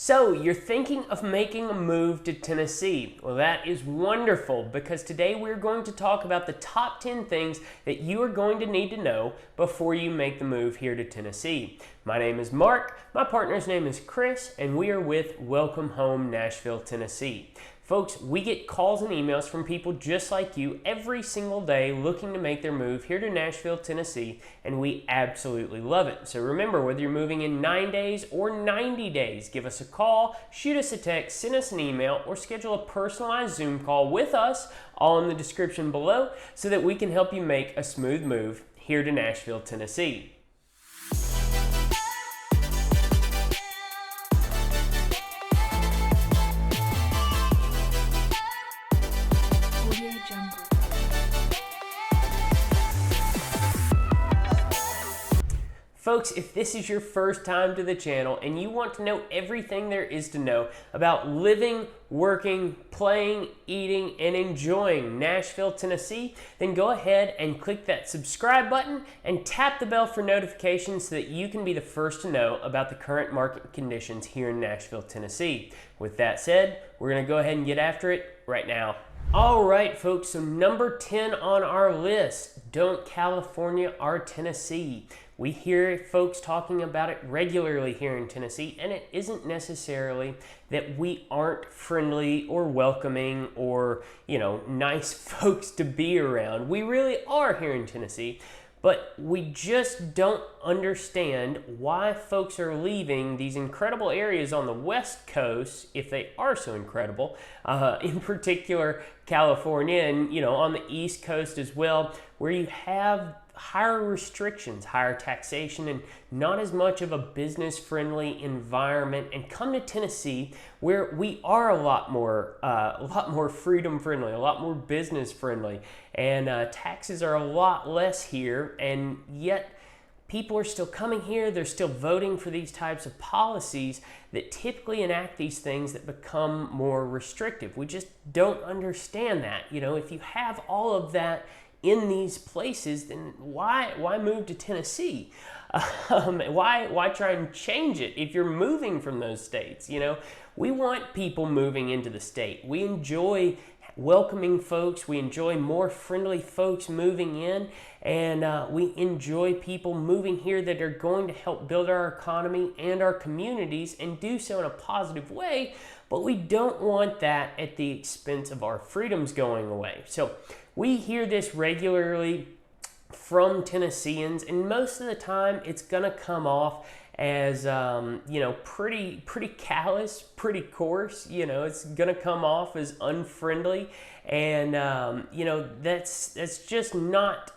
So you're thinking of making a move to Tennessee. Well, that is wonderful because today we're going to talk about the top 10 things that you are going to need to know before you make the move here to Tennessee. My name is Mark, my partner's name is Chris, and we are with Welcome Home Nashville, Tennessee. Folks, we get calls and emails from people just like you every single day looking to make their move here to Nashville, Tennessee, and we absolutely love it. So remember, whether you're moving in 9 days or 90 days, give us a call, shoot us a text, send us an email, or schedule a personalized Zoom call with us, all in the description below, so that we can help you make a smooth move here to Nashville, Tennessee. Folks, if this is your first time to the channel and you want to know everything there is to know about living, working, playing, eating, and enjoying Nashville, Tennessee, then go ahead and click that subscribe button and tap the bell for notifications so that you can be the first to know about the current market conditions here in Nashville, Tennessee. With that said, we're going to go ahead and get after it right now. All right, folks, so number 10 on our list, don't California our Tennessee. We hear folks talking about it regularly here in Tennessee, and it isn't necessarily that we aren't friendly or welcoming or, nice folks to be around. We really are here in Tennessee, but we just don't understand why folks are leaving these incredible areas on the West Coast, if they are so incredible, in particular California and, on the East Coast as well, where you have higher restrictions, higher taxation, and not as much of a business-friendly environment, and come to Tennessee where we are a lot more freedom-friendly, a lot more business-friendly, and taxes are a lot less here, and yet people are still coming here. They're still voting for these types of policies that typically enact these things that become more restrictive. We just don't understand that. If you have all of that in these places, then why move to Tennessee? Why try and change it if you're moving from those states? We want people moving into the state. We enjoy welcoming folks. We enjoy more friendly folks moving in, and we enjoy people moving here that are going to help build our economy and our communities and do so in a positive way, but we don't want that at the expense of our freedoms going away. So we hear this regularly from Tennesseans, and most of the time it's going to come off as pretty callous, pretty coarse. It's going to come off as unfriendly, and that's just not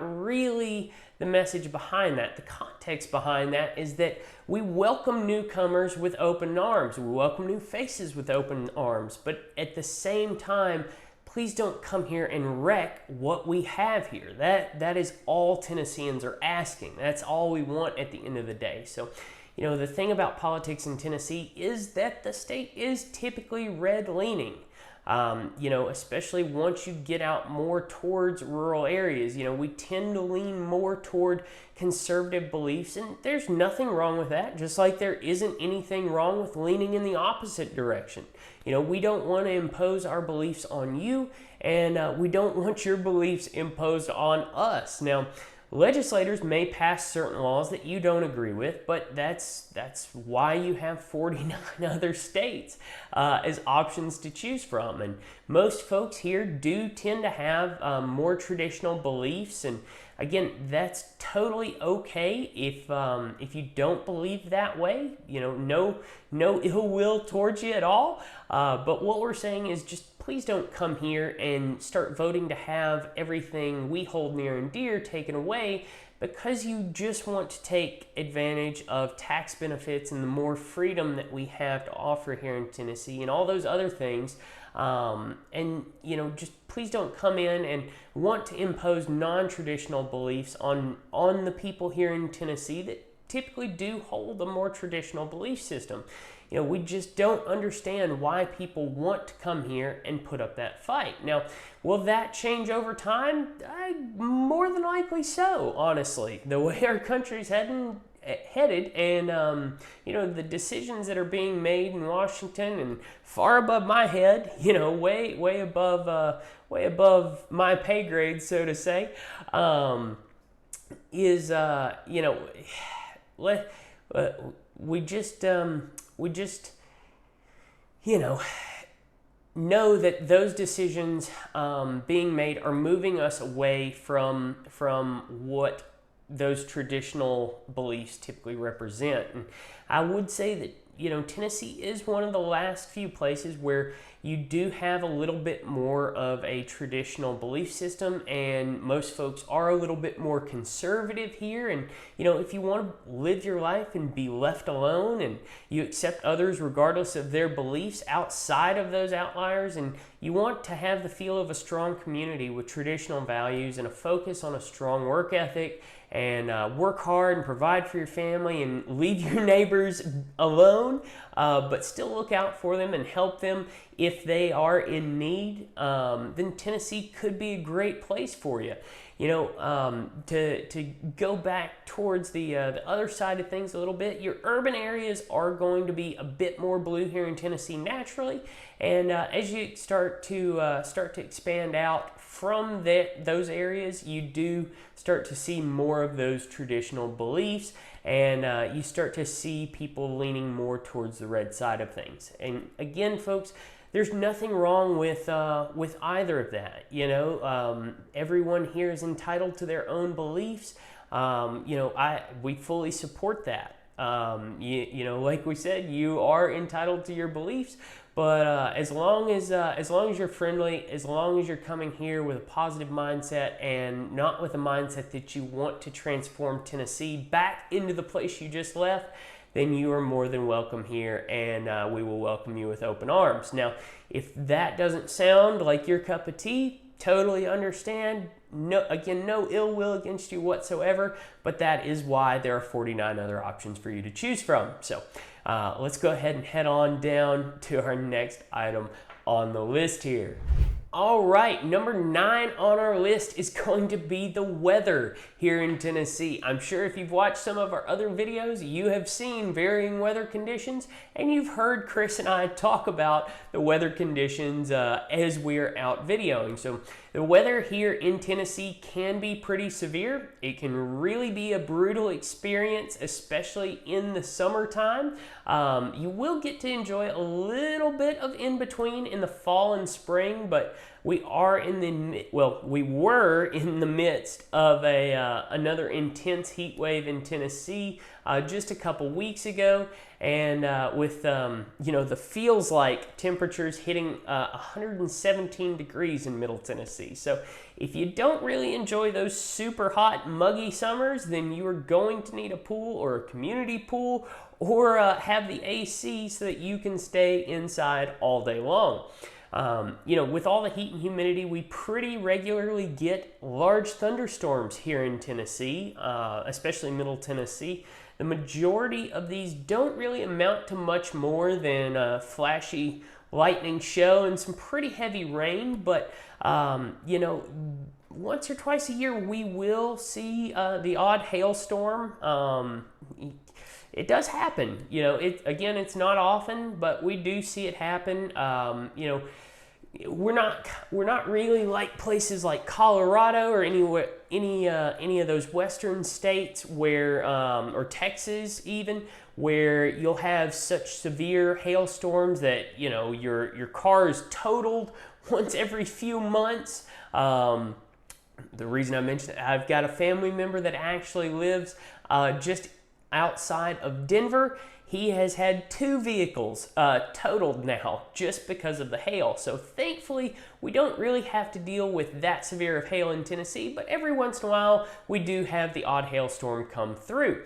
really the message behind that. The context behind that is that we welcome newcomers with open arms. We welcome new faces with open arms, but at the same time, please don't come here and wreck what we have here. That is all Tennesseans are asking. That's all we want at the end of the day. So, the thing about politics in Tennessee is that the state is typically red-leaning. Especially once you get out more towards rural areas, we tend to lean more toward conservative beliefs, and there's nothing wrong with that, just like there isn't anything wrong with leaning in the opposite direction. We don't want to impose our beliefs on you, and we don't want your beliefs imposed on us. Now, legislators may pass certain laws that you don't agree with, but that's why you have 49 other states as options to choose from. And most folks here do tend to have more traditional beliefs, and again, that's totally okay if you don't believe that way. No ill will towards you at all. But what we're saying is just please don't come here and start voting to have everything we hold near and dear taken away because you just want to take advantage of tax benefits and the more freedom that we have to offer here in Tennessee and all those other things. Just please don't come in and want to impose non-traditional beliefs on the people here in Tennessee that typically do hold a more traditional belief system. We just don't understand why people want to come here and put up that fight. Now, will that change over time? More than likely so, honestly. The way our country's heading, headed, and the decisions that are being made in Washington and far above my head, way above my pay grade, so to say, is we just know that those decisions being made are moving us away from what those traditional beliefs typically represent. And I would say that Tennessee is one of the last few places where you do have a little bit more of a traditional belief system, and most folks are a little bit more conservative here. And if you want to live your life and be left alone, and you accept others regardless of their beliefs outside of those outliers, and you want to have the feel of a strong community with traditional values and a focus on a strong work ethic, and work hard and provide for your family and leave your neighbors alone, but still look out for them and help them if they are in need, then Tennessee could be a great place for you. To go back towards the other side of things a little bit, your urban areas are going to be a bit more blue here in Tennessee naturally, and as you start to expand out from those areas, you do start to see more of those traditional beliefs, and you start to see people leaning more towards the red side of things. And again, folks, there's nothing wrong with either of that. Everyone here is entitled to their own beliefs. We fully support that. Like we said, you are entitled to your beliefs, but as long as you're friendly, as long as you're coming here with a positive mindset and not with a mindset that you want to transform Tennessee back into the place you just left, then you are more than welcome here, and we will welcome you with open arms. Now, if that doesn't sound like your cup of tea, totally understand. No ill will against you whatsoever, but that is why there are 49 other options for you to choose from. So let's go ahead and head on down to our next item on the list here. All right, number 9 on our list is going to be the weather here in Tennessee. I'm sure if you've watched some of our other videos, you have seen varying weather conditions, and you've heard Chris and I talk about the weather conditions as we're out videoing. So the weather here in Tennessee can be pretty severe. It can really be a brutal experience, especially in the summertime. You will get to enjoy a little bit of in-between in the fall and spring, but we were in the midst of another intense heat wave in Tennessee just a couple weeks ago, and with the feels like temperatures hitting 117 degrees in Middle Tennessee. So if you don't really enjoy those super hot, muggy summers, then you are going to need a pool or a community pool, or have the AC so that you can stay inside all day long. With all the heat and humidity, we pretty regularly get large thunderstorms here in Tennessee, especially Middle Tennessee. The majority of these don't really amount to much more than a flashy lightning show and some pretty heavy rain, but once or twice a year we will see the odd hailstorm. It does happen. It's not often, but we do see it happen. We're not really like places like Colorado or any of those western states where or Texas even, where you'll have such severe hailstorms that your car is totaled once every few months. The reason I mentioned it, I've got a family member that actually lives just outside of Denver. He has had 2 vehicles totaled now just because of the hail. So thankfully, we don't really have to deal with that severe of hail in Tennessee, but every once in a while, we do have the odd hailstorm come through.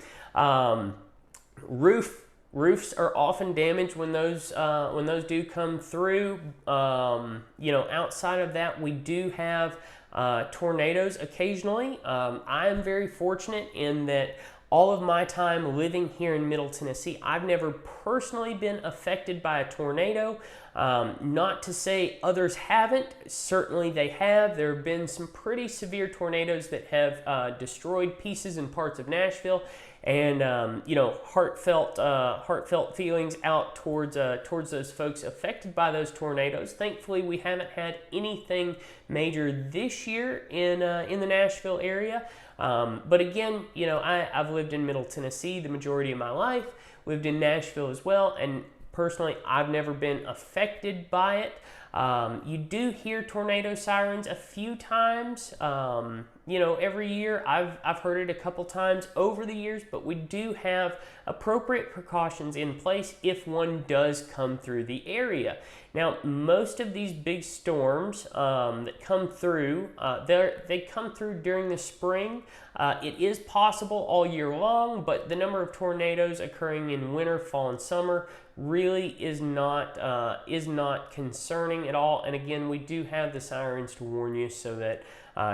Roofs are often damaged when those do come through. Outside of that, we do have tornadoes occasionally. I am very fortunate in that all of my time living here in Middle Tennessee, I've never personally been affected by a tornado. Not to say others haven't. Certainly they have. There have been some pretty severe tornadoes that have destroyed pieces and parts of Nashville. and heartfelt feelings out towards those folks affected by those tornadoes. Thankfully, we haven't had anything major this year in the Nashville area. But again, I've lived in Middle Tennessee the majority of my life, lived in Nashville as well, and personally, I've never been affected by it. You do hear tornado sirens a few times, every year. I've heard it a couple times over the years, but we do have appropriate precautions in place if one does come through the area. Now, most of these big storms that come through, they come through during the spring. It is possible all year long, but the number of tornadoes occurring in winter, fall, and summer really is not concerning at all. And again, we do have the sirens to warn you so that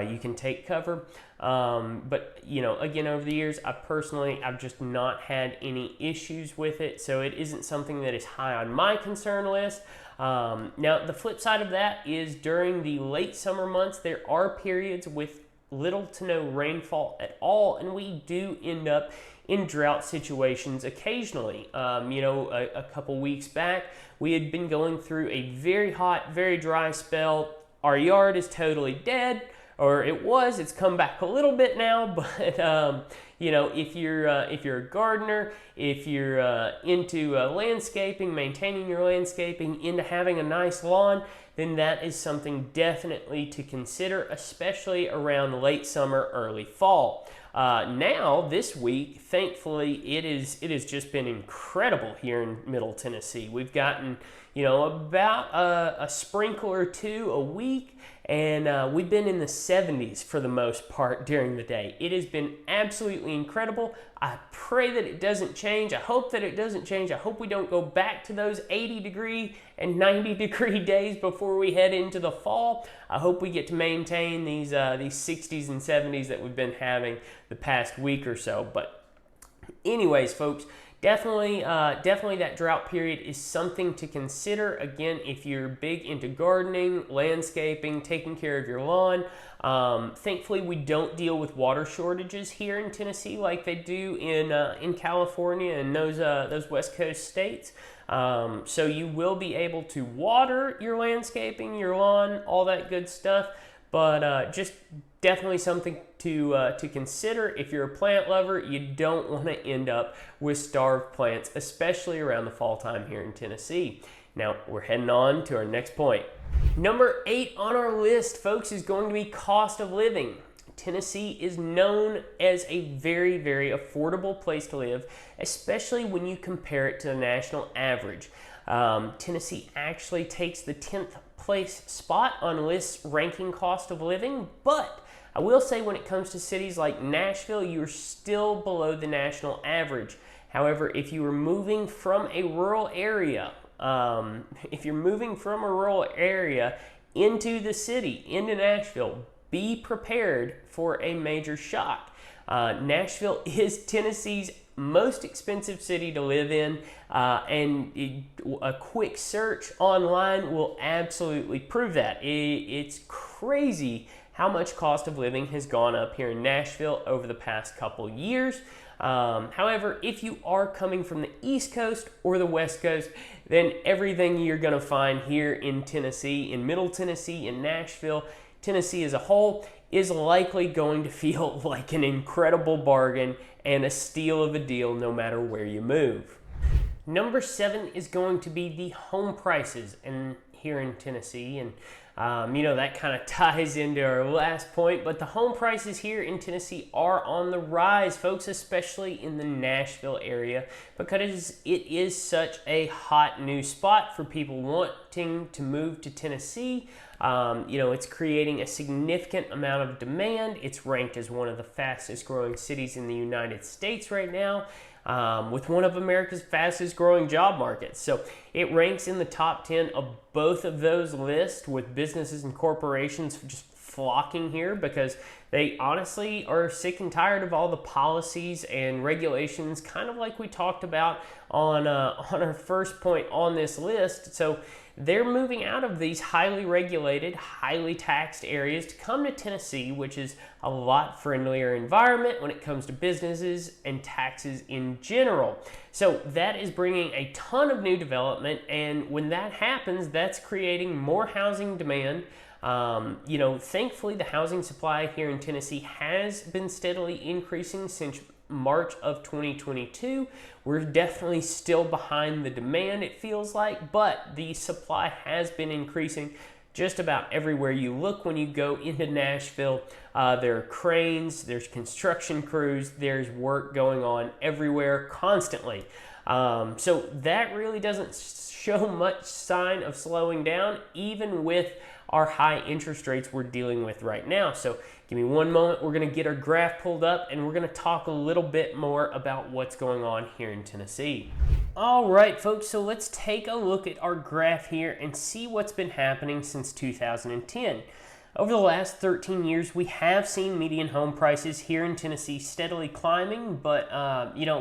you can take cover. But again, over the years, I've just not had any issues with it, so it isn't something that is high on my concern list. Now, the flip side of that is during the late summer months, there are periods with little to no rainfall at all, and we do end up in drought situations occasionally. A couple weeks back, we had been going through a very hot, very dry spell. Our yard is totally dead, or it's come back a little bit now, but if you're a gardener, if you're into landscaping, maintaining your landscaping, into having a nice lawn, then that is something definitely to consider, especially around late summer, early fall. Now, this week, thankfully, it has just been incredible here in Middle Tennessee. We've gotten, about a sprinkle or two a week, and we've been in the 70s for the most part during the day. It has been absolutely incredible. I pray that it doesn't change. I hope that it doesn't change. I hope we don't go back to those 80-degree and 90-degree days before we head into the fall. I hope we get to maintain these 60s and 70s that we've been having the past week or so. But anyways, folks, definitely that drought period is something to consider. Again, if you're big into gardening, landscaping, taking care of your lawn. Thankfully, we don't deal with water shortages here in Tennessee like they do in California and those West Coast states. So you will be able to water your landscaping, your lawn, all that good stuff. But just definitely something to consider. If you're a plant lover, you don't want to end up with starved plants, especially around the fall time here in Tennessee. Now, we're heading on to our next point. Number 8 on our list, folks, is going to be cost of living. Tennessee is known as a very, very affordable place to live, especially when you compare it to the national average. Tennessee actually takes the 10th place spot on lists ranking cost of living, but I will say when it comes to cities like Nashville, you're still below the national average. However, if you were moving from a rural area, into the city, into Nashville, be prepared for a major shock. Nashville is Tennessee's most expensive city to live in, and a quick search online will absolutely prove that. It's crazy how much cost of living has gone up here in Nashville over the past couple years. However, if you are coming from the East Coast or the West Coast, then everything you're going to find here in Tennessee, in Middle Tennessee, in Nashville, Tennessee as a whole, is likely going to feel like an incredible bargain and a steal of a deal no matter where you move. Number 7 is going to be the home prices here in Tennessee, and that kind of ties into our last point, but the home prices here in Tennessee are on the rise, folks, especially in the Nashville area, because it is such a hot new spot for people wanting to move to Tennessee. It's creating a significant amount of demand. It's ranked as one of the fastest growing cities in the United States right now, with one of America's fastest growing job markets. So it ranks in the top 10 of both of those lists, with businesses and corporations just flocking here because they honestly are sick and tired of all the policies and regulations, kind of like we talked about on our first point on this list. So they're moving out of these highly regulated, highly taxed areas to come to Tennessee, which is a lot friendlier environment when it comes to businesses and taxes in general. So that is bringing a ton of new development, and when that happens, that's creating more housing demand. Thankfully, the housing supply here in Tennessee has been steadily increasing since March of 2022. We're definitely still behind the demand, it feels like, but the supply has been increasing just about everywhere you look. When you go into Nashville, there are cranes, there's construction crews, there's work going on everywhere constantly. So that really doesn't show much sign of slowing down, even with our high interest rates we're dealing with right now. So give me one moment. We're going to get our graph pulled up and we're going to talk a little bit more about what's going on here in Tennessee. All right, folks, so let's take a look at our graph here and see what's been happening since 2010. Over the last 13 years, we have seen median home prices here in Tennessee steadily climbing, but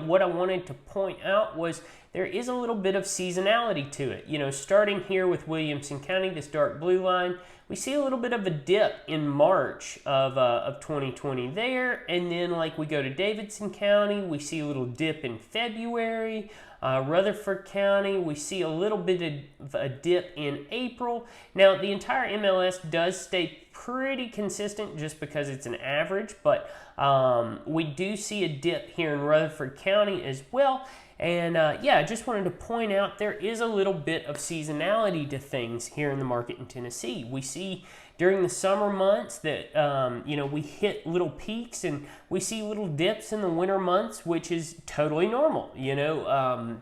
what I wanted to point out was there is a little bit of seasonality to it. Starting here with Williamson County, this dark blue line, we see a little bit of a dip in March of 2020 there, and then like we go to Davidson County, we see a little dip in February. Rutherford County, we see a little bit of a dip in April. Now, the entire MLS does stay pretty consistent just because it's an average, but we do see a dip here in Rutherford County as well. And I just wanted to point out there is a little bit of seasonality to things here in the market in Tennessee. We see during the summer months that, we hit little peaks, and we see little dips in the winter months, which is totally normal.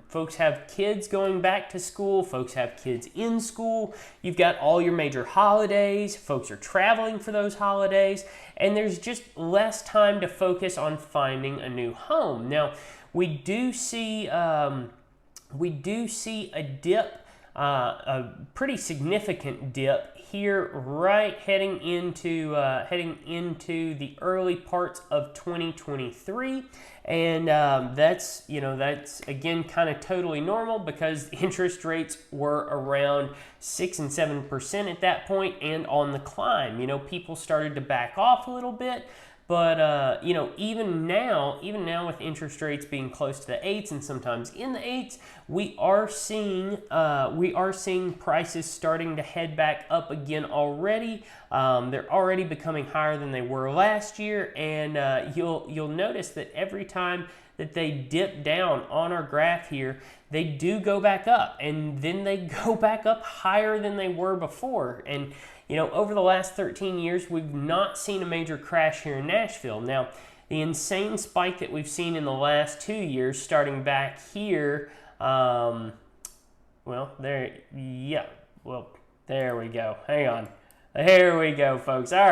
Folks have kids going back to school. Folks have kids in school. You've got all your major holidays. Folks are traveling for those holidays, and there's just less time to focus on finding a new home. Now, we do see a dip, a pretty significant dip here, right heading into the early parts of 2023, and that's again kind of totally normal because interest rates were around 6 and 7% at that point and on the climb. People started to back off a little bit. But, even now with interest rates being close to the 8s and sometimes in the 8s, we are seeing prices starting to head back up again already. They're already becoming higher than they were last year, and you'll notice that every time that they dip down on our graph here, they do go back up, and then they go back up higher than they were before. And over the last 13 years, we've not seen a major crash here in Nashville. Now, the insane spike that we've seen in the last 2 years, starting back here, there we go. Hang on. There we go, folks. All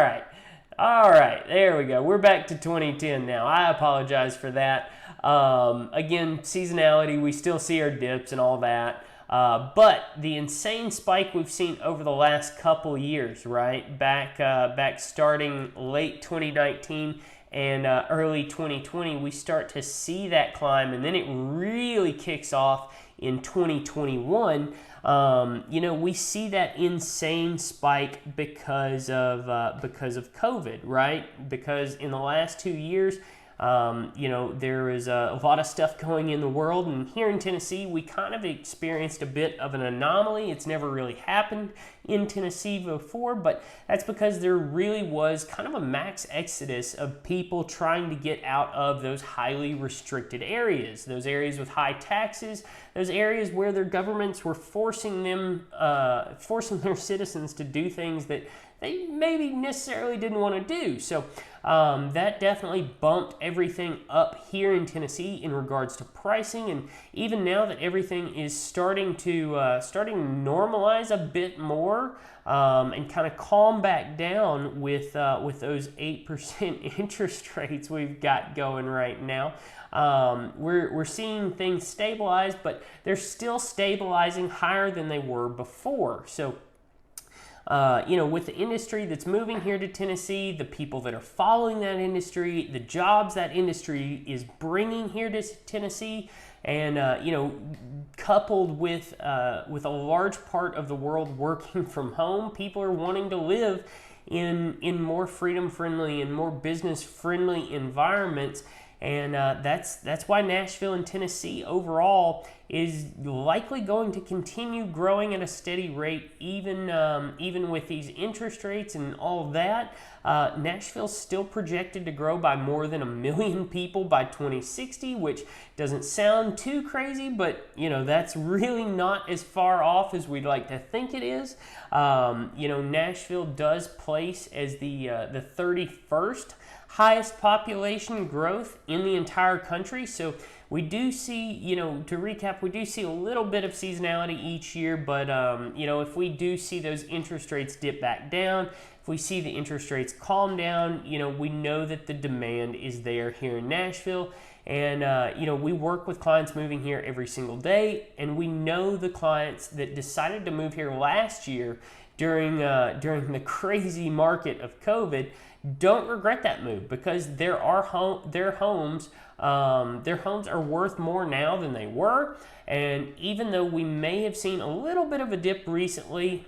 right, there we go. We're back to 2010 now. I apologize for that. Again, seasonality, we still see our dips and all that. But the insane spike we've seen over the last couple years, right? Back starting late 2019 and early 2020, we start to see that climb, and then it really kicks off in 2021. We see that insane spike because of COVID, right? Because in the last 2 years, there is a lot of stuff going in the world, and here in Tennessee, we kind of experienced a bit of an anomaly. It's never really happened in Tennessee before, but that's because there really was kind of a max exodus of people trying to get out of those highly restricted areas, those areas with high taxes, those areas where their governments were forcing their citizens to do things that they maybe necessarily didn't want to do. So that definitely bumped everything up here in Tennessee in regards to pricing, and even now that everything is starting to normalize a bit more and kind of calm back down with those 8% interest rates we've got going right now. We're seeing things stabilize, but they're still stabilizing higher than they were before. So with the industry that's moving here to Tennessee, the people that are following that industry, the jobs that industry is bringing here to Tennessee, and coupled with a large part of the world working from home, people are wanting to live in more freedom-friendly and more business-friendly environments. And that's why Nashville and Tennessee overall is likely going to continue growing at a steady rate, even with these interest rates and all of that. Nashville's still projected to grow by more than 1 million people by 2060, which doesn't sound too crazy, but that's really not as far off as we'd like to think it is. Nashville does place as the 31st highest population growth in the entire country. So we do see, to recap, we do see a little bit of seasonality each year, but, if we do see those interest rates dip back down, if we see the interest rates calm down, we know that the demand is there here in Nashville. And, we work with clients moving here every single day, and we know the clients that decided to move here last year during the crazy market of COVID don't regret that move, because their homes are worth more now than they were. And even though we may have seen a little bit of a dip recently,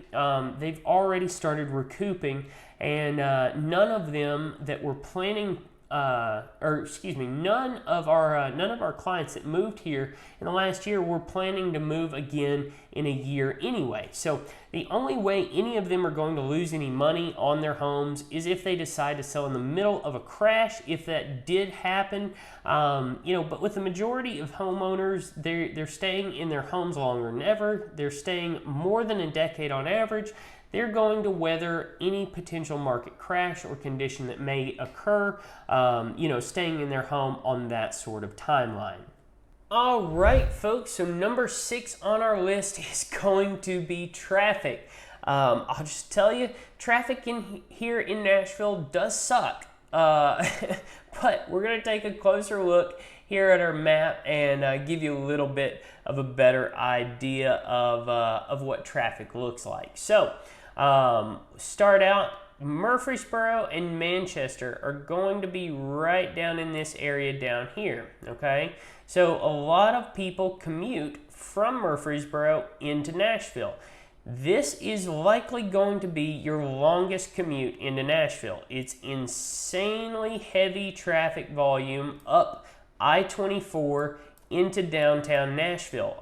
they've already started recouping, and none of them that were planning none of our clients that moved here in the last year were planning to move again in a year anyway. So the only way any of them are going to lose any money on their homes is if they decide to sell in the middle of a crash, if that did happen. But with the majority of homeowners, they're staying in their homes longer than ever. They're staying more than a decade on average. They're going to weather any potential market crash or condition that may occur, staying in their home on that sort of timeline. All right, folks, so number 6 on our list is going to be traffic. I'll just tell you, traffic here in Nashville does suck, but we're going to take a closer look here at our map and give you a little bit of a better idea of what traffic looks like. So, start out, Murfreesboro and Manchester are going to be right down in this area down here, okay? So a lot of people commute from Murfreesboro into Nashville. This is likely going to be your longest commute into Nashville. It's insanely heavy traffic volume up I-24 into downtown Nashville.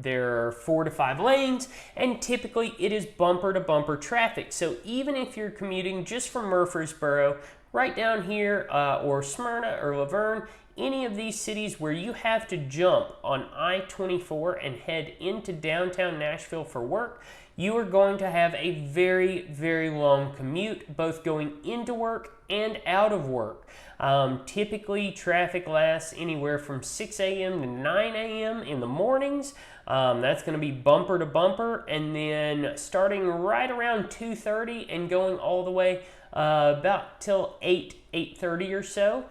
There are 4 to 5 lanes, and typically it is bumper to bumper traffic. So even if you're commuting just from Murfreesboro right down here, or Smyrna or Laverne, any of these cities where you have to jump on I-24 and head into downtown Nashville for work, you are going to have a very, very long commute, both going into work and out of work. Typically, traffic lasts anywhere from 6 a.m. to 9 a.m. in the mornings. That's going to be bumper to bumper, and then starting right around 2:30 and going all the way about till 8:30 or so.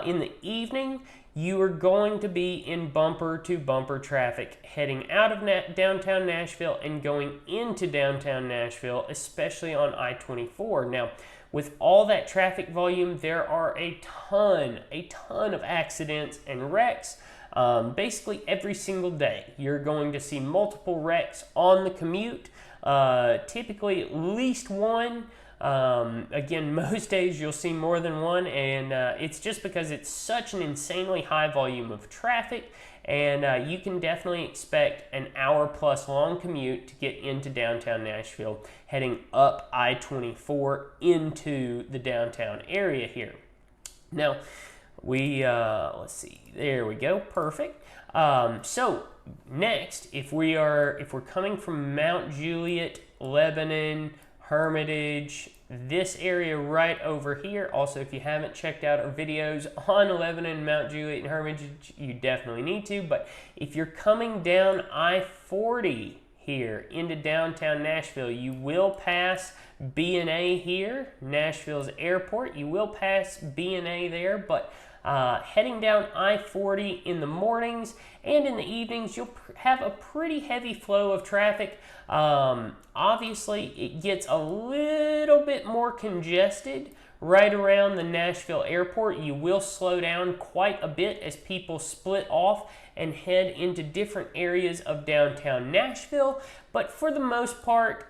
In the evening, you are going to be in bumper to bumper traffic heading out of downtown Nashville and going into downtown Nashville, especially on I-24. Now, with all that traffic volume, there are a ton of accidents and wrecks. Basically every single day, you're going to see multiple wrecks on the commute, typically at least one. Again, most days you'll see more than one, and it's just because it's such an insanely high volume of traffic, and you can definitely expect an hour-plus long commute to get into downtown Nashville, heading up I-24 into the downtown area here. Now, let's see, there we go, perfect. So next, if we're coming from Mount Juliet, Lebanon, Hermitage, this area right over here. Also, if you haven't checked out our videos on Lebanon, Mount Juliet, and Hermitage, you definitely need to. But if you're coming down I-40 here into downtown Nashville, you will pass B&A here, Nashville's airport. You will pass B&A there, but Heading down I-40 in the mornings and in the evenings, you'll have a pretty heavy flow of traffic. Obviously, it gets a little bit more congested right around the Nashville airport. You will slow down quite a bit as people split off and head into different areas of downtown Nashville. But for the most part,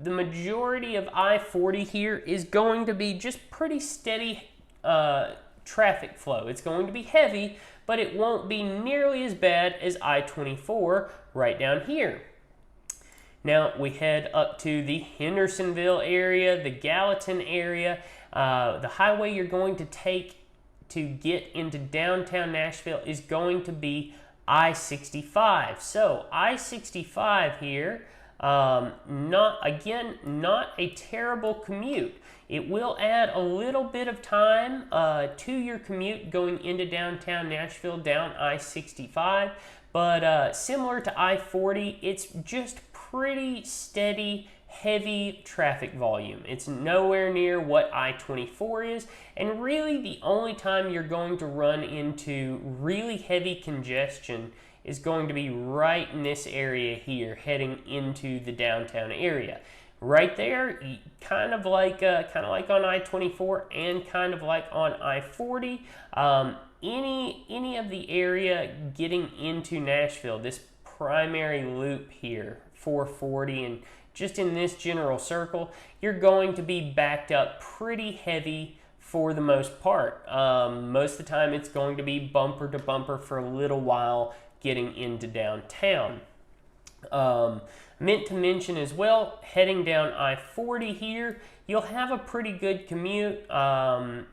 the majority of I-40 here is going to be just pretty steady traffic flow. It's going to be heavy, but it won't be nearly as bad as I-24 right down here. Now we head up to the Hendersonville area, the Gallatin area. The highway you're going to take to get into downtown Nashville is going to be I-65. So I-65 here, not a terrible commute. It will add a little bit of time to your commute going into downtown Nashville down I-65, but similar to I-40, it's just pretty steady, heavy traffic volume. It's nowhere near what I-24 is, and really the only time you're going to run into really heavy congestion is going to be right in this area here, heading into the downtown area. Right there, kind of like on I-24 and kind of like on I-40. Any of the area getting into Nashville, this primary loop here, 440, and just in this general circle, you're going to be backed up pretty heavy for the most part. Most of the time, it's going to be bumper to bumper for a little while getting into downtown. Meant to mention as well, heading down I-40 here, you'll have a pretty good commute, 40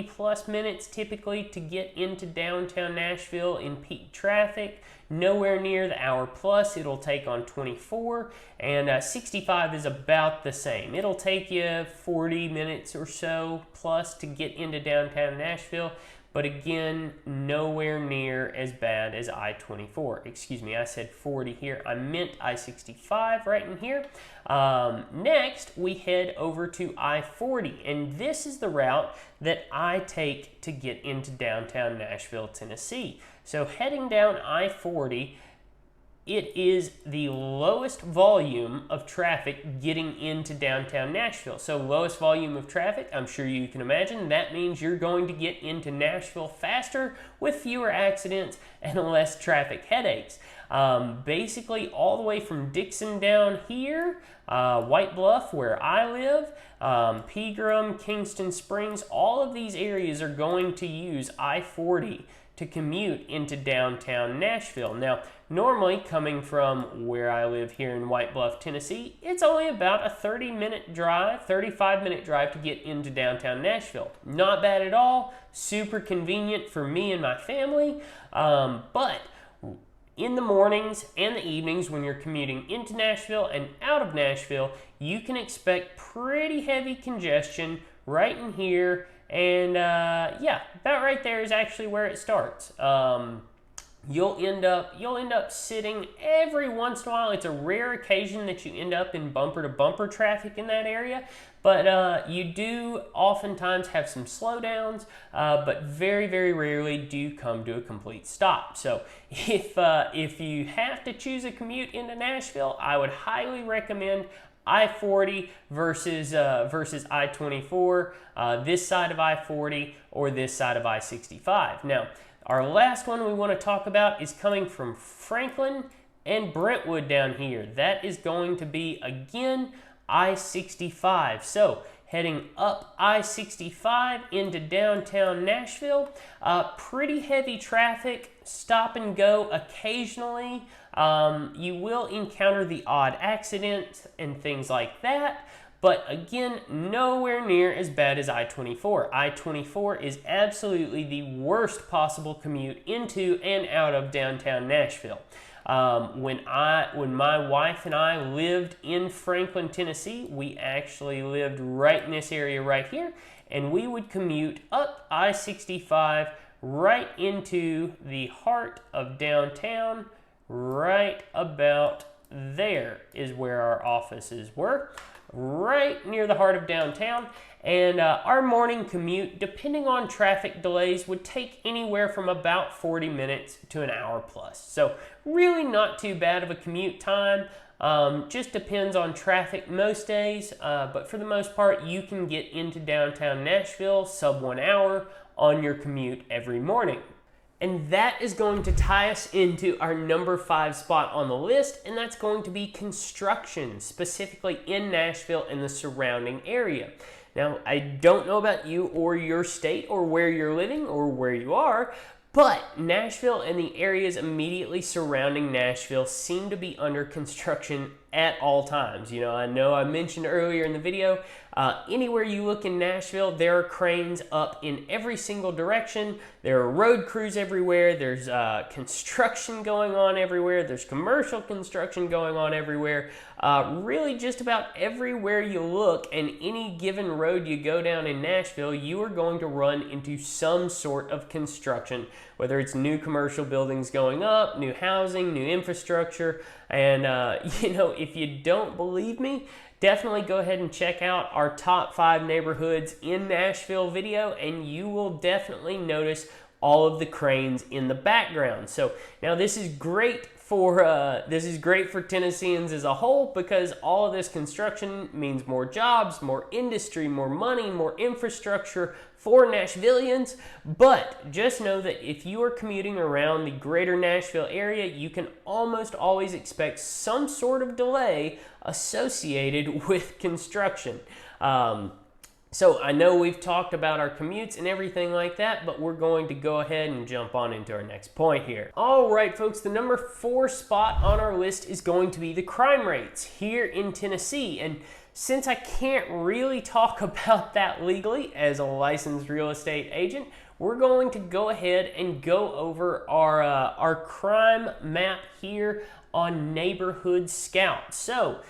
plus minutes typically to get into downtown Nashville in peak traffic. Nowhere near the hour plus it'll take on 24, and 65 is about the same. It'll take you 40 minutes or so plus to get into downtown Nashville, but again, nowhere near as bad as I-24. Excuse me, I said 40 here. I meant I-65 right in here. Next, we head over to I-40, and this is the route that I take to get into downtown Nashville, Tennessee. So heading down I-40, it is the lowest volume of traffic getting into downtown Nashville. So lowest volume of traffic, I'm sure you can imagine, that means you're going to get into Nashville faster with fewer accidents and less traffic headaches. Basically all the way from Dixon down here, White Bluff where I live, Pegram, Kingston Springs, all of these areas are going to use I-40 to commute into downtown Nashville. Now, normally coming from where I live here in White Bluff, Tennessee, it's only about a 35-minute drive to get into downtown Nashville. Not bad at all, super convenient for me and my family, but in the mornings and the evenings when you're commuting into Nashville and out of Nashville, you can expect pretty heavy congestion right in here. And yeah, about right there is actually where it starts. You'll end up sitting every once in a while. It's a rare occasion that you end up in bumper-to-bumper traffic in that area, but you do oftentimes have some slowdowns, but very, very rarely do you come to a complete stop. So if you have to choose a commute into Nashville, I would highly recommend I-40 versus I-24, this side of I-40 or this side of I-65. Now, our last one we want to talk about is coming from Franklin and Brentwood down here. That is going to be, again, I-65. So, heading up I-65 into downtown Nashville, pretty heavy traffic, stop and go occasionally. You will encounter the odd accident and things like that, but again, nowhere near as bad as I-24. I-24 is absolutely the worst possible commute into and out of downtown Nashville. When my wife and I lived in Franklin, Tennessee, we actually lived right in this area right here, and we would commute up I-65 right into the heart of downtown. Right about there is where our offices were. right near the heart of downtown. And our morning commute, depending on traffic delays, would take anywhere from about 40 minutes to an hour plus. So really not too bad of a commute time. Just depends on traffic most days, but for the most part, you can get into downtown Nashville sub 1 hour on your commute every morning. And that is going to tie us into our number 5 spot on the list, and that's going to be construction, specifically in Nashville and the surrounding area. Now, I don't know about you or your state or where you're living or where you are, but Nashville and the areas immediately surrounding Nashville seem to be under construction at all times. You know I mentioned earlier in the video, anywhere you look in Nashville, there are cranes up in every single direction. There are road crews everywhere. There's construction going on everywhere. There's commercial construction going on everywhere. Really just about everywhere you look, and any given road you go down in Nashville, you are going to run into some sort of construction, whether it's new commercial buildings going up, new housing, new infrastructure. And if you don't believe me, definitely go ahead and check out our top 5 neighborhoods in Nashville video, and you will definitely notice all of the cranes in the background. So now this is great for Tennesseans as a whole, because all of this construction means more jobs, more industry, more money, more infrastructure for Nashvillians. But just know that if you are commuting around the greater Nashville area, you can almost always expect some sort of delay associated with construction. So I know we've talked about our commutes and everything like that, but we're going to go ahead and jump on into our next point here. All right, folks, the number 4 spot on our list is going to be the crime rates here in Tennessee. And since I can't really talk about that legally as a licensed real estate agent, we're going to go ahead and go over our crime map here on Neighborhood Scout. So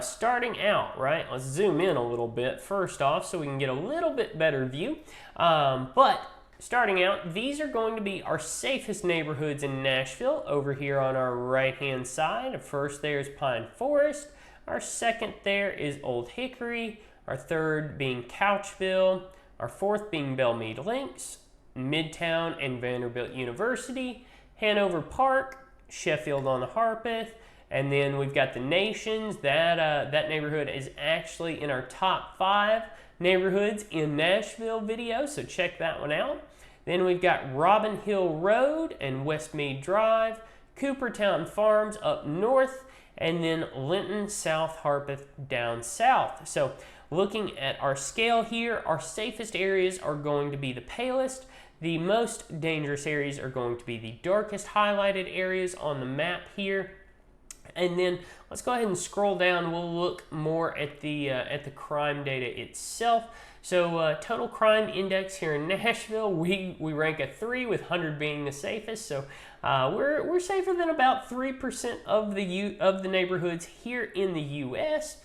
starting out, right, let's zoom in a little bit first off so we can get a little bit better view. But starting out, these are going to be our safest neighborhoods in Nashville over here on our right hand side. First there is Pine Forest. Our second there is Old Hickory. Our third being Couchville. Our fourth being Belmead Links, Midtown and Vanderbilt University, Hanover Park, Sheffield on the Harpeth. And then we've got the Nations. That neighborhood is actually in our top 5 neighborhoods in Nashville video, so check that one out. Then we've got Robin Hill Road and Westmead Drive, Coopertown Farms up north, and then Linton South Harpeth down south. So looking at our scale here, our safest areas are going to be the palest. The most dangerous areas are going to be the darkest highlighted areas on the map here. And then let's go ahead and scroll down. We'll look more at the crime data itself. So total crime index here in Nashville, we rank a 3, with 100 being the safest. So we're safer than about 3% of the neighborhoods here in the U.S.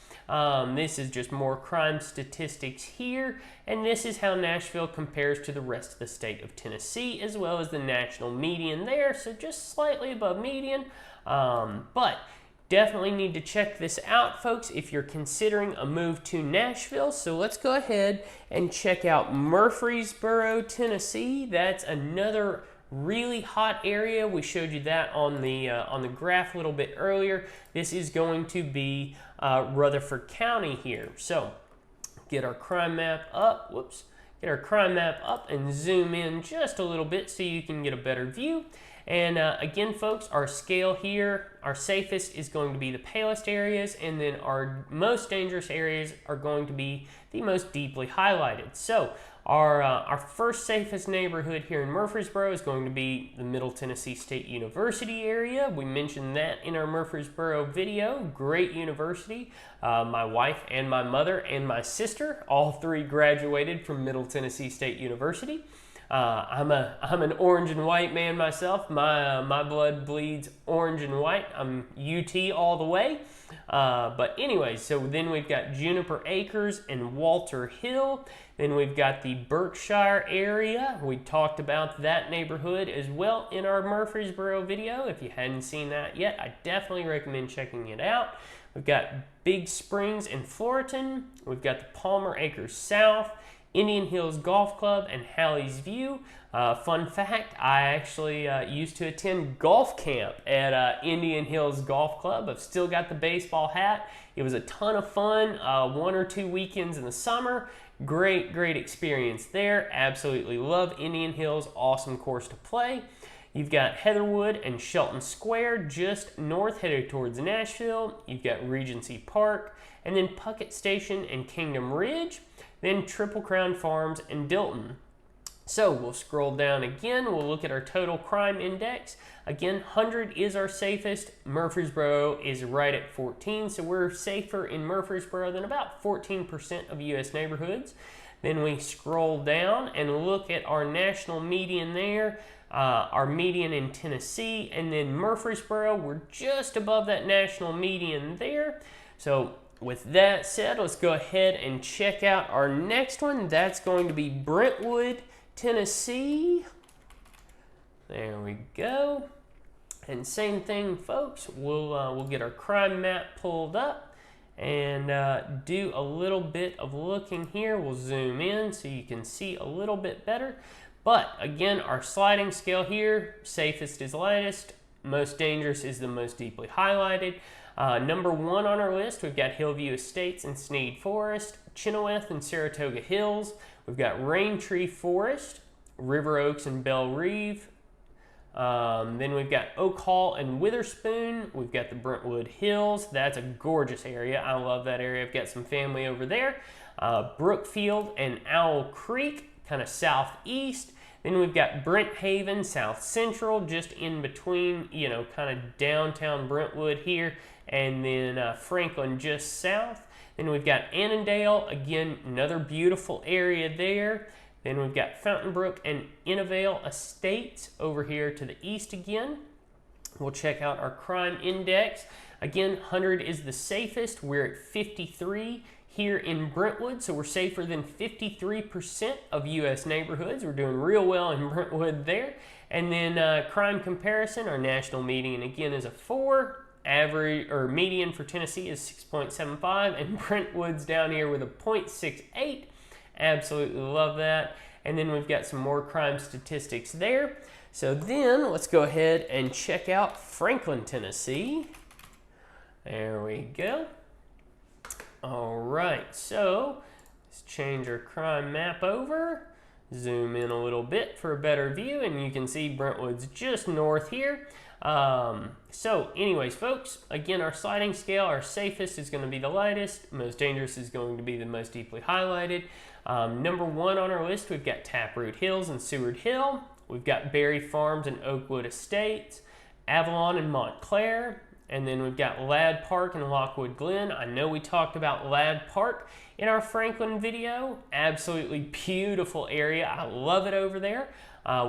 This is just more crime statistics here, and this is how Nashville compares to the rest of the state of Tennessee, as well as the national median there. So just slightly above median, but definitely need to check this out, folks, if you're considering a move to Nashville. So let's go ahead and check out Murfreesboro, Tennessee. That's another really hot area. We showed you that on the graph a little bit earlier. This is going to be Rutherford County here. So get our crime map up. Get our crime map up and zoom in just a little bit so you can get a better view. And again, folks, our scale here, our safest is going to be the palest areas, and then our most dangerous areas are going to be the most deeply highlighted. So our first safest neighborhood here in Murfreesboro is going to be the Middle Tennessee State University area. We mentioned that in our Murfreesboro video. Great university. My wife and my mother and my sister, all 3 graduated from Middle Tennessee State University. I'm an orange and white man myself. My blood bleeds orange and white. I'm UT all the way. But anyway, so then we've got Juniper Acres and Walter Hill. Then we've got the Berkshire area. We talked about that neighborhood as well in our Murfreesboro video. If you hadn't seen that yet, I definitely recommend checking it out. We've got Big Springs and Fullerton. We've got the Palmer Acres South, Indian Hills Golf Club, and Halley's View. Fun fact, I actually used to attend golf camp at Indian Hills Golf Club. I've still got the baseball hat. It was a ton of fun, 1 or 2 weekends in the summer. Great experience there. Absolutely love Indian Hills. Awesome course to play. You've got Heatherwood and Shelton Square just north, headed towards Nashville. You've got Regency Park, and then Puckett Station and Kingdom Ridge, then Triple Crown Farms and Dilton. So we'll scroll down again. We'll look at our total crime index. Again, 100 is our safest. Murfreesboro is right at 14, so we're safer in Murfreesboro than about 14% of U.S. neighborhoods. Then we scroll down and look at our national median there, our median in Tennessee, and then Murfreesboro, we're just above that national median there. So with that said, let's go ahead and check out our next one. That's going to be Brentwood, Tennessee. There we go. And same thing, folks. We'll get our crime map pulled up and do a little bit of looking here. We'll zoom in so you can see a little bit better. But again, our sliding scale here, safest is lightest, most dangerous is the most deeply highlighted. Number 1 on our list, we've got Hillview Estates and Sneed Forest, Chenoweth and Saratoga Hills. We've got Raintree Forest, River Oaks and Belle Reve. Then we've got Oak Hall and Witherspoon. We've got the Brentwood Hills. That's a gorgeous area. I love that area. I've got some family over there. Brookfield and Owl Creek, kind of southeast. Then we've got Brent Haven, South Central, just in between, you know, kind of downtown Brentwood here, and then Franklin just south. Then we've got Annandale, again, another beautiful area there. Then we've got Fountain Brook and Innervale Estates over here to the east again. We'll check out our crime index. Again, 100 is the safest. We're at 53 here in Brentwood, so we're safer than 53% of U.S. neighborhoods. We're doing real well in Brentwood there. And then crime comparison, our national median again is a 4. Average or median for Tennessee is 6.75, and Brentwood's down here with a 0.68. Absolutely love that. And then we've got some more crime statistics there. So then let's go ahead and check out Franklin, Tennessee. There we go. All right, so let's change our crime map over. Zoom in a little bit for a better view, and you can see Brentwood's just north here. So anyways, folks, again, our sliding scale, our safest is going to be the lightest, most dangerous is going to be the most deeply highlighted. Number 1 on our list, we've got Taproot Hills and Seward Hill. We've got Berry Farms and Oakwood Estates, Avalon and Montclair, and then we've got Ladd Park and Lockwood Glen. I know we talked about Ladd Park in our Franklin video. Absolutely beautiful area. I love it over there.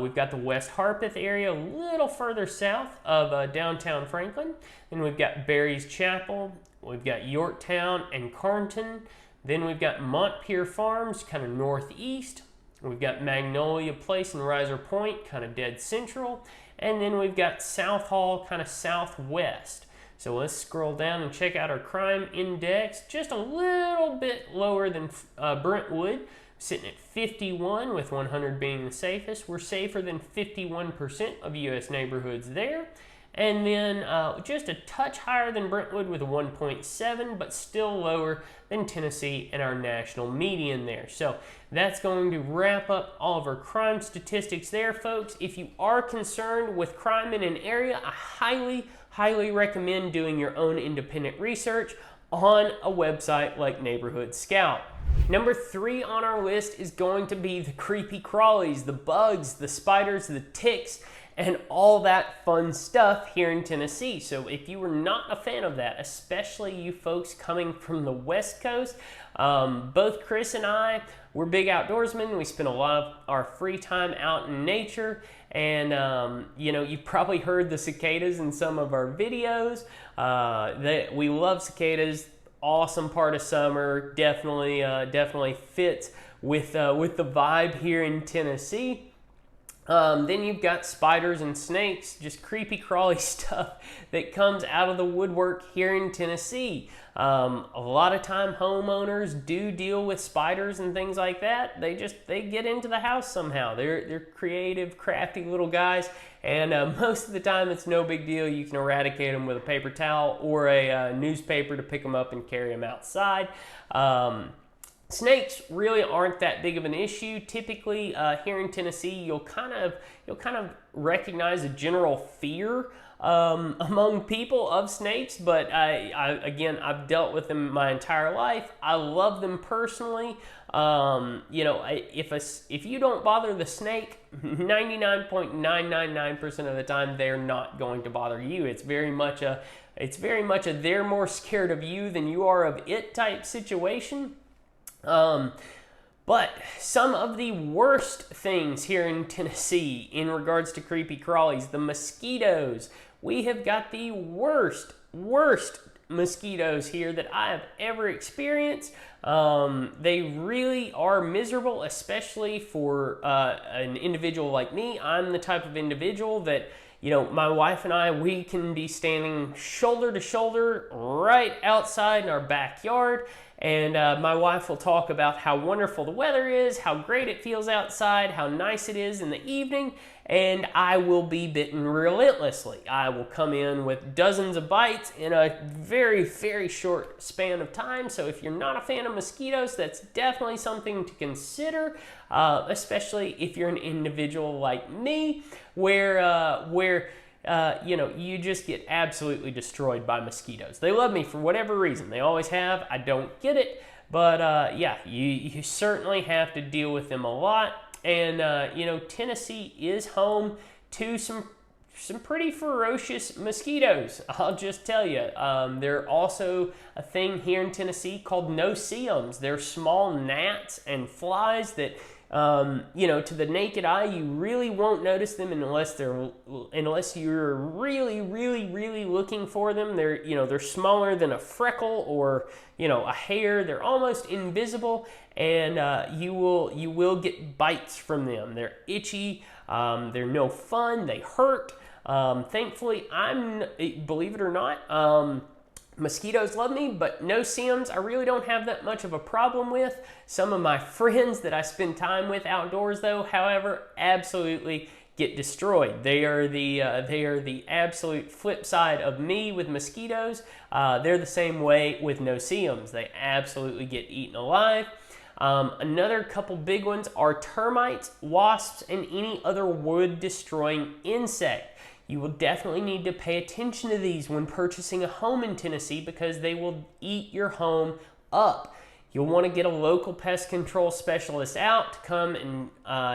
We've got the West Harpeth area a little further south of downtown Franklin. Then we've got Barry's Chapel. We've got Yorktown and Carnton. Then we've got Montpelier Farms, kind of northeast. We've got Magnolia Place and Riser Point, kind of dead central. And then we've got South Hall, kind of southwest. So let's scroll down and check out our crime index. Just a little bit lower than Brentwood, sitting at 51 with 100 being the safest. We're safer than 51% of U.S. neighborhoods there. And then just a touch higher than Brentwood with a 1.7, but still lower than Tennessee and our national median there. So that's going to wrap up all of our crime statistics there, folks. If you are concerned with crime in an area, I highly recommend doing your own independent research on a website like Neighborhood Scout. Number 3 on our list is going to be the creepy crawlies, the bugs, the spiders, the ticks, and all that fun stuff here in Tennessee. So if you were not a fan of that, especially you folks coming from the West Coast, both Chris and I, we're big outdoorsmen. We spend a lot of our free time out in nature, and you know, you've probably heard the cicadas in some of our videos. We love cicadas. Awesome part of summer. Definitely fits with the vibe here in Tennessee. Then you've got spiders and snakes, just creepy crawly stuff that comes out of the woodwork here in Tennessee. A lot of time homeowners do deal with spiders and things like that. They get into the house somehow. They're creative, crafty little guys, and most of the time it's no big deal. You can eradicate them with a paper towel or a newspaper to pick them up and carry them outside. Snakes really aren't that big of an issue. Typically, here in Tennessee, you'll kind of recognize a general fear among people of snakes. But again, I've dealt with them my entire life. I love them personally. You know, if you don't bother the snake, 99.999% of the time, they're not going to bother you. It's very much a they're more scared of you than you are of it type situation. But some of the worst things here in Tennessee in regards to creepy crawlies, the mosquitoes. We have got the worst mosquitoes here that I have ever experienced. They really are miserable, especially for an individual like me. I'm the type of individual that, you know, my wife and I, we can be standing shoulder to shoulder right outside in our backyard, and my wife will talk about how wonderful the weather is, how great it feels outside, how nice it is in the evening, and I will be bitten relentlessly. I will come in with dozens of bites in a very, very short span of time. So if you're not a fan of mosquitoes, that's definitely something to consider, especially if you're an individual like me, where you know, you just get absolutely destroyed by mosquitoes. They love me for whatever reason. They always have. I don't get it. But yeah, you certainly have to deal with them a lot. And, you know, Tennessee is home to some pretty ferocious mosquitoes. I'll just tell you. They're also a thing here in Tennessee called no-see-ums. They're small gnats and flies that, you know, to the naked eye, you really won't notice them unless you're really looking for them. They're smaller than a freckle or, you know, a hair. They're almost invisible, and you will get bites from them. They're itchy. They're no fun. They hurt. Thankfully, believe it or not, mosquitoes love me, but no-see-ums I really don't have that much of a problem with. Some of my friends that I spend time with outdoors, though, however, absolutely get destroyed. They are the absolute flip side of me with mosquitoes. They're the same way with no-see-ums. They absolutely get eaten alive. Another couple big ones are termites, wasps, and any other wood-destroying insect. You will definitely need to pay attention to these when purchasing a home in Tennessee because they will eat your home up. You'll want to get a local pest control specialist out to come and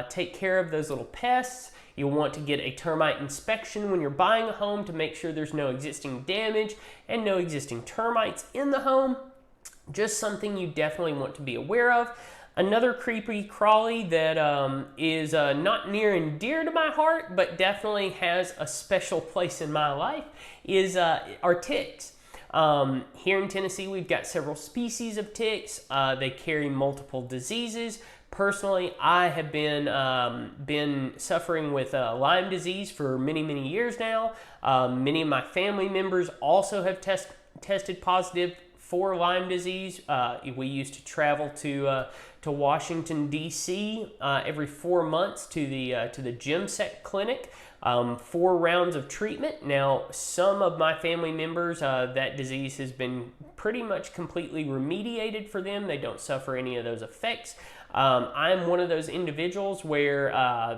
take care of those little pests. You'll want to get a termite inspection when you're buying a home to make sure there's no existing damage and no existing termites in the home. Just something you definitely want to be aware of. Another creepy crawly that is not near and dear to my heart, but definitely has a special place in my life, is our ticks. Here in Tennessee, we've got several species of ticks. They carry multiple diseases. Personally, I have been suffering with Lyme disease for many years now. Many of my family members also have tested positive for Lyme disease. We used to travel to Washington, D.C. Every 4 months to the GemSec clinic, 4 rounds of treatment. Now, some of my family members, that disease has been pretty much completely remediated for them. They don't suffer any of those effects. I'm one of those individuals where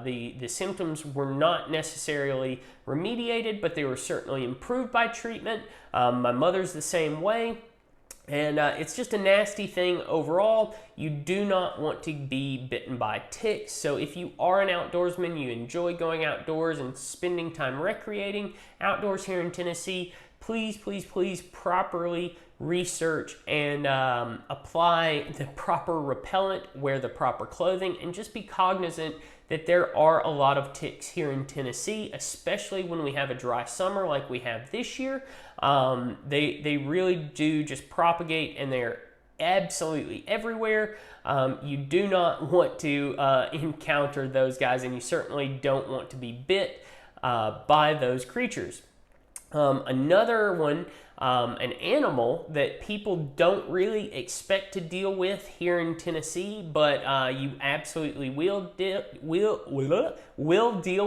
the symptoms were not necessarily remediated, but they were certainly improved by treatment. My mother's the same way. And it's just a nasty thing overall. You do not want to be bitten by ticks. So if you are an outdoorsman, you enjoy going outdoors and spending time recreating outdoors here in Tennessee, please, please, please properly research and apply the proper repellent, wear the proper clothing, and just be cognizant that there are a lot of ticks here in Tennessee, especially when we have a dry summer like we have this year. They really do just propagate, and they're absolutely everywhere. You do not want to encounter those guys, and you certainly don't want to be bit by those creatures. Another one, an animal that people don't really expect to deal with here in Tennessee, but you absolutely will deal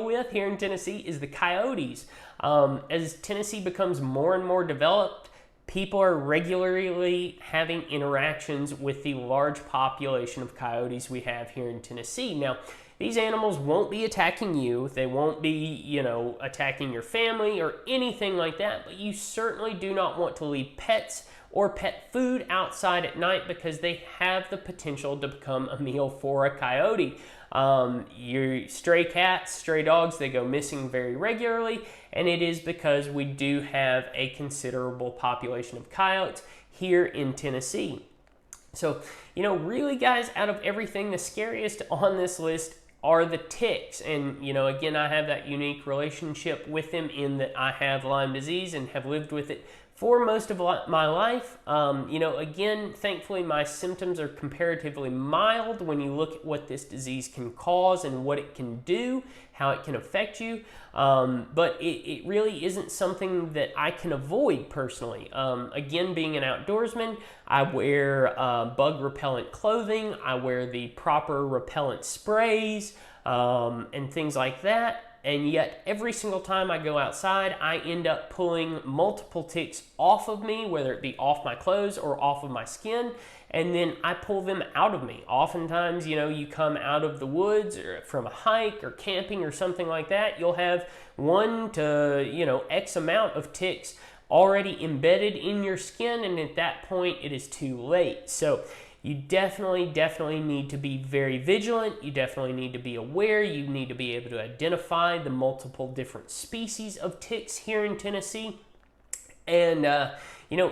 with here in Tennessee, is the coyotes. As Tennessee becomes more and more developed, people are regularly having interactions with the large population of coyotes we have here in Tennessee. Now, these animals won't be attacking you. They won't be, attacking your family or anything like that, but you certainly do not want to leave pets or pet food outside at night, because they have the potential to become a meal for a coyote. Your stray cats, stray dogs, they go missing very regularly, and it is because we do have a considerable population of coyotes here in Tennessee. So, really, guys, out of everything, the scariest on this list are the ticks. And, again, I have that unique relationship with them in that I have Lyme disease and have lived with it for most of my life. Again, thankfully, my symptoms are comparatively mild when you look at what this disease can cause and what it can do, how it can affect you. But it really isn't something that I can avoid personally. Again, being an outdoorsman, I wear bug repellent clothing. I wear the proper repellent sprays and things like that. And yet, every single time I go outside, I end up pulling multiple ticks off of me, whether it be off my clothes or off of my skin, and then I pull them out of me. Oftentimes, you come out of the woods or from a hike or camping or something like that, you'll have 1 to, X amount of ticks already embedded in your skin, and at that point, it is too late. So, you definitely need to be very vigilant. You definitely need to be aware. You need to be able to identify the multiple different species of ticks here in Tennessee. And,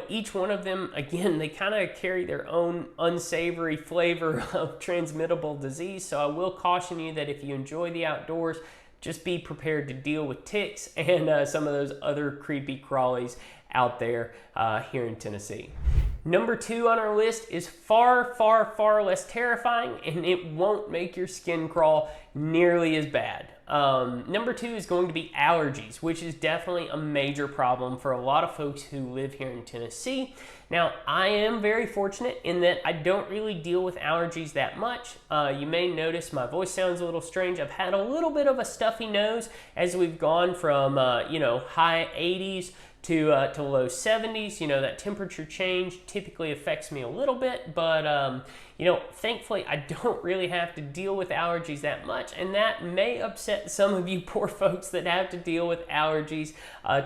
each one of them, again, they kind of carry their own unsavory flavor of transmittable disease. So I will caution you that if you enjoy the outdoors, just be prepared to deal with ticks and some of those other creepy crawlies out there here in Tennessee. Number 2 on our list is far, far, far less terrifying, and it won't make your skin crawl nearly as bad. Number 2 is going to be allergies, which is definitely a major problem for a lot of folks who live here in Tennessee. Now, I am very fortunate in that I don't really deal with allergies that much. You may notice my voice sounds a little strange. I've had a little bit of a stuffy nose as we've gone from, high 80s to low 70s. That temperature change typically affects me a little bit, but thankfully I don't really have to deal with allergies that much, and that may upset some of you poor folks that have to deal with allergies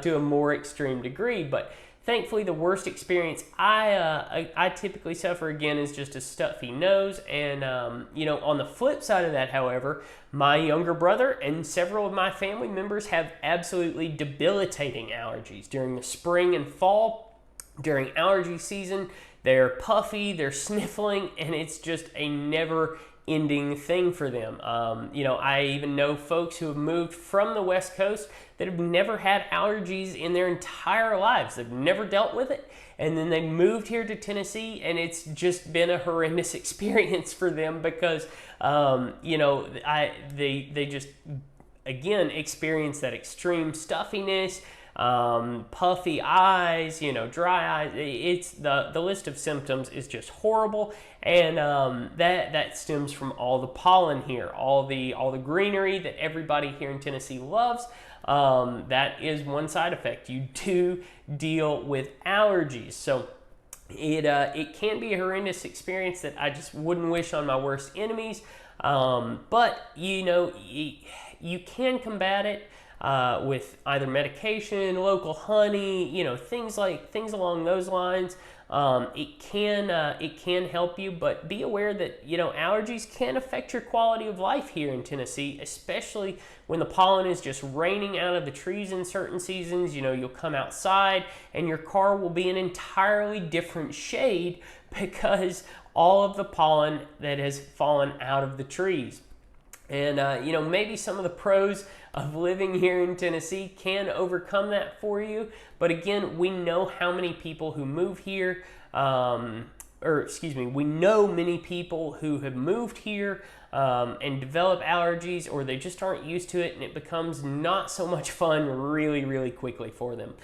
to a more extreme degree. But thankfully, the worst experience I typically suffer, again, is just a stuffy nose. And, on the flip side of that, however, my younger brother and several of my family members have absolutely debilitating allergies. During the spring and fall, during allergy season, they're puffy, they're sniffling, and it's just a never-ending thing for them. I even know folks who have moved from the West Coast that have never had allergies in their entire lives. They've never dealt with it, and then they moved here to Tennessee, and it's just been a horrendous experience for them because, they just, again, experience that extreme stuffiness, puffy eyes, dry eyes. It's the list of symptoms is just horrible, and that stems from all the pollen here, all the greenery that everybody here in Tennessee loves. That is one side effect. You do deal with allergies, so it can be a horrendous experience that I just wouldn't wish on my worst enemies. But you can combat it. with either medication, local honey, things along those lines. It can help you, but be aware that allergies can affect your quality of life here in Tennessee, especially when the pollen is just raining out of the trees in certain seasons. You'll come outside and your car will be an entirely different shade because all of the pollen that has fallen out of the trees. And maybe some of the pros of living here in Tennessee can overcome that for you. But again, we know how many people who move here, we know many people who have moved here and develop allergies, or they just aren't used to it, and it becomes not so much fun really, really quickly for them,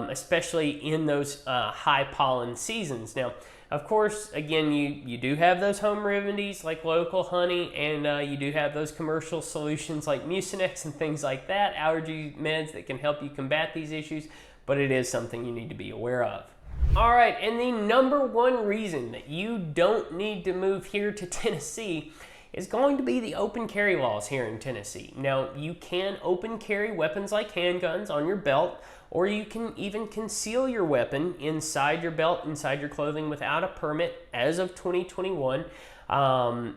especially in those high pollen seasons. Now, of course, again, you do have those home remedies like local honey, and you do have those commercial solutions like Mucinex and things like that, allergy meds that can help you combat these issues, but it is something you need to be aware of. All right, and the number one reason that you don't need to move here to Tennessee is going to be the open carry laws here in Tennessee. Now, you can open carry weapons like handguns on your belt, or you can even conceal your weapon inside your belt, inside your clothing without a permit as of 2021. There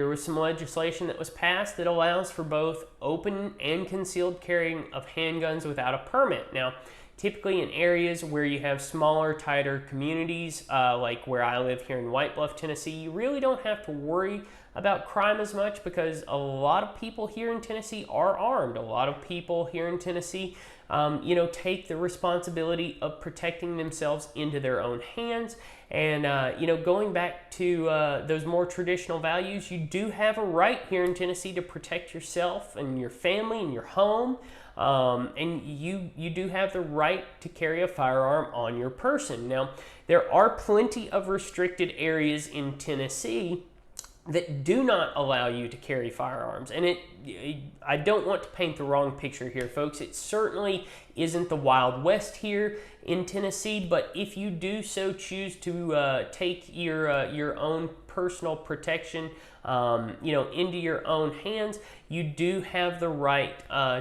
was some legislation that was passed that allows for both open and concealed carrying of handguns without a permit. Now, typically in areas where you have smaller, tighter communities, like where I live here in White Bluff, Tennessee, you really don't have to worry about crime as much because a lot of people here in Tennessee are armed. A lot of people here in Tennessee, take the responsibility of protecting themselves into their own hands. And, going back to those more traditional values, you do have a right here in Tennessee to protect yourself and your family and your home. And you do have the right to carry a firearm on your person. Now, there are plenty of restricted areas in Tennessee that do not allow you to carry firearms. And I don't want to paint the wrong picture here, folks. It certainly isn't the Wild West here in Tennessee, but if you do so choose to take your own personal protection into your own hands, you do have the right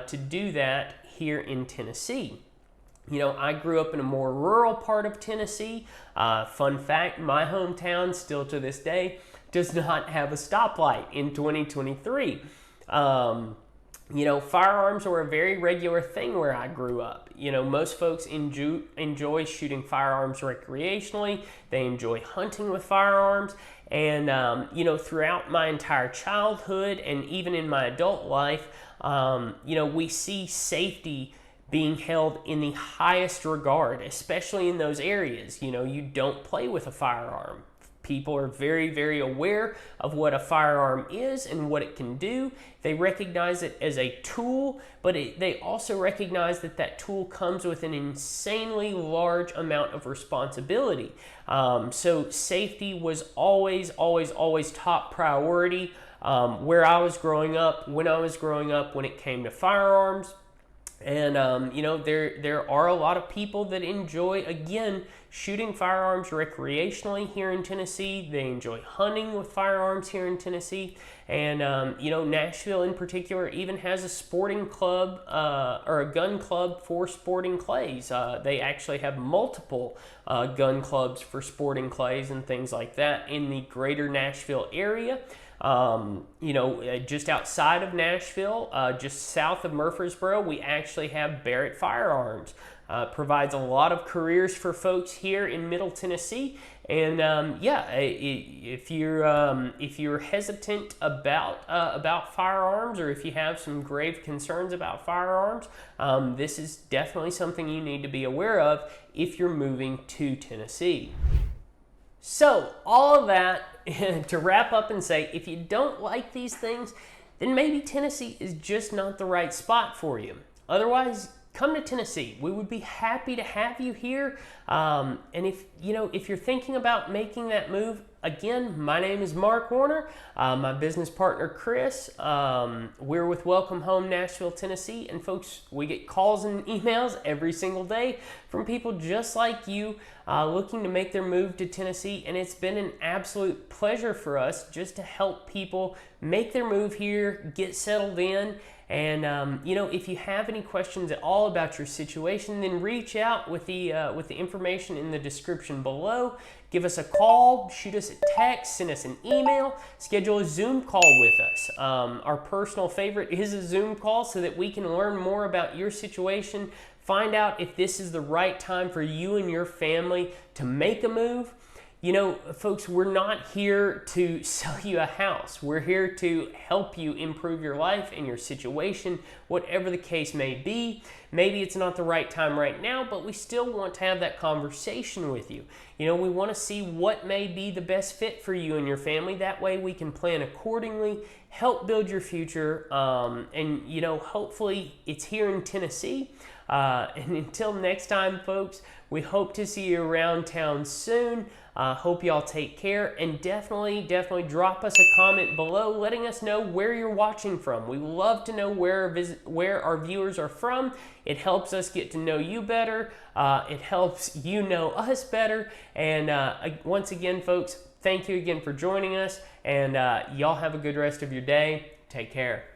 to do that here in Tennessee. I grew up in a more rural part of Tennessee. Fun fact, my hometown still to this day does not have a stoplight in 2023. Firearms were a very regular thing where I grew up. Most folks enjoy shooting firearms recreationally. They enjoy hunting with firearms. And, throughout my entire childhood and even in my adult life, we see safety being held in the highest regard, especially in those areas. You don't play with a firearm. People are very, very aware of what a firearm is and what it can do. They recognize it as a tool, but they also recognize that that tool comes with an insanely large amount of responsibility. So safety was always, always, always top priority where I was growing up, when it came to firearms. And, there are a lot of people that enjoy, again, shooting firearms recreationally here in Tennessee. They enjoy hunting with firearms here in Tennessee. And, Nashville in particular even has a sporting club or a gun club for sporting clays. They actually have multiple gun clubs for sporting clays and things like that in the greater Nashville area. Just outside of Nashville, just south of Murfreesboro, we actually have Barrett Firearms. Provides a lot of careers for folks here in Middle Tennessee. And if you're hesitant about firearms, or if you have some grave concerns about firearms, this is definitely something you need to be aware of if you're moving to Tennessee. So, all of that to wrap up and say, if you don't like these things, then maybe Tennessee is just not the right spot for you. Otherwise, come to Tennessee. We would be happy to have you here. And if you're thinking about making that move, again, my name is Mark Warner. My business partner, Chris. We're with Welcome Home Nashville, Tennessee. And folks, we get calls and emails every single day from people just like you looking to make their move to Tennessee. And it's been an absolute pleasure for us just to help people make their move here, get settled in, And if you have any questions at all about your situation, then reach out with the information in the description below. Give us a call, shoot us a text, send us an email, schedule a Zoom call with us. Our personal favorite is a Zoom call so that we can learn more about your situation, find out if this is the right time for you and your family to make a move. Folks, we're not here to sell you a house. We're here to help you improve your life and your situation, whatever the case may be. Maybe it's not the right time right now, but we still want to have that conversation with you. We want to see what may be the best fit for you and your family. That way we can plan accordingly, help build your future, and hopefully it's here in Tennessee. And until next time, folks, we hope to see you around town soon. Hope y'all take care, and definitely drop us a comment below letting us know where you're watching from. We love to know where our viewers are from. It helps us get to know you better. It helps you know us better. And once again, folks, thank you again for joining us, and y'all have a good rest of your day. Take care.